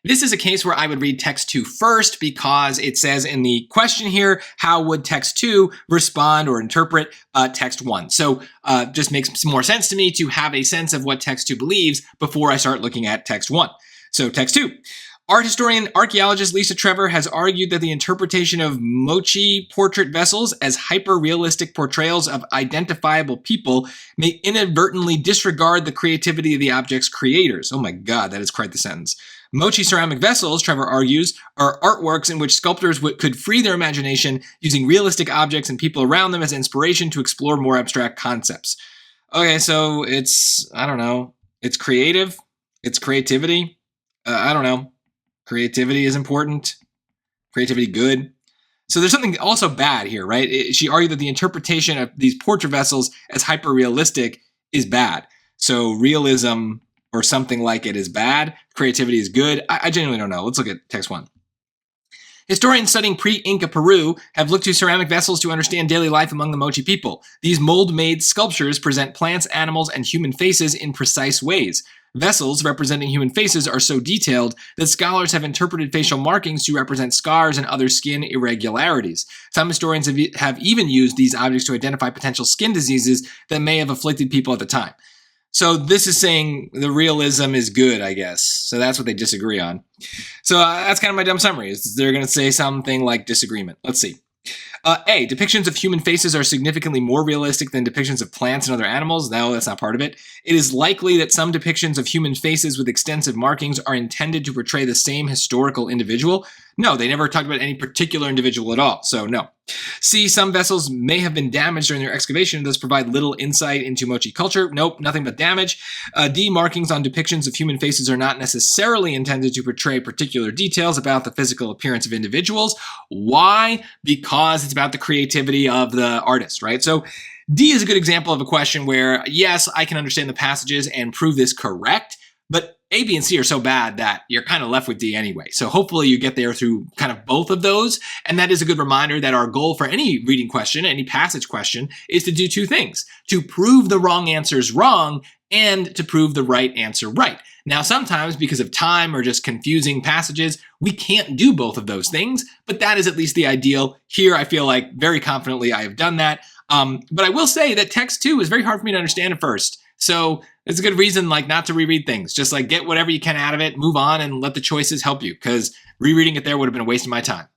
This is a case where I would read text 2 first because it says in the question here, how would text 2 respond or interpret text 1? So just makes some more sense to me to have a sense of what text 2 believes before I start looking at text 1. So text 2. Art historian, archaeologist Lisa Trevor has argued that the interpretation of mochi portrait vessels as hyper-realistic portrayals of identifiable people may inadvertently disregard the creativity of the object's creators. Oh my God, that is quite the sentence. Mochi ceramic vessels, Trevor argues, are artworks in which sculptors could free their imagination using realistic objects and people around them as inspiration to explore more abstract concepts. Okay, so it's, I don't know, it's creative, it's creativity, I don't know. Creativity is important. Creativity good. So there's something also bad here, right? She argued that the interpretation of these portrait vessels as hyper-realistic is bad. So realism or something like it is bad. Creativity is good. I genuinely don't know. Let's look at text 1. Historians studying pre-Inca Peru have looked to ceramic vessels to understand daily life among the Mochi people. These mold-made sculptures present plants, animals, and human faces in precise ways. Vessels representing human faces are so detailed that scholars have interpreted facial markings to represent scars and other skin irregularities. Some historians have even used these objects to identify potential skin diseases that may have afflicted people at the time. So this is saying the realism is good, I guess. So that's what they disagree on. So that's kind of my dumb summary. Is they're going to say something like disagreement. Let's see. A, depictions of human faces are significantly more realistic than depictions of plants and other animals. No, that's not part of it. It is likely that some depictions of human faces with extensive markings are intended to portray the same historical individual. No, they never talked about any particular individual at all, so no. C, some vessels may have been damaged during their excavation and thus provide little insight into Mochi culture. Nope, nothing but damage. D, markings on depictions of human faces are not necessarily intended to portray particular details about the physical appearance of individuals. Why? Because it's about the creativity of the artist, right? So D is a good example of a question where, yes, I can understand the passages and prove this correct, but A, B, and C are so bad that you're kind of left with D anyway. So hopefully you get there through kind of both of those. And that is a good reminder that our goal for any reading question, any passage question, is to do two things: to prove the wrong answers wrong and to prove the right answer right. Now, sometimes because of time or just confusing passages, we can't do both of those things, but that is at least the ideal. Here, I feel like very confidently I have done that. But I will say that text 2 is very hard for me to understand at first. So it's a good reason not to reread things. Just get whatever you can out of it, move on, and let the choices help you, because rereading it there would have been a waste of my time.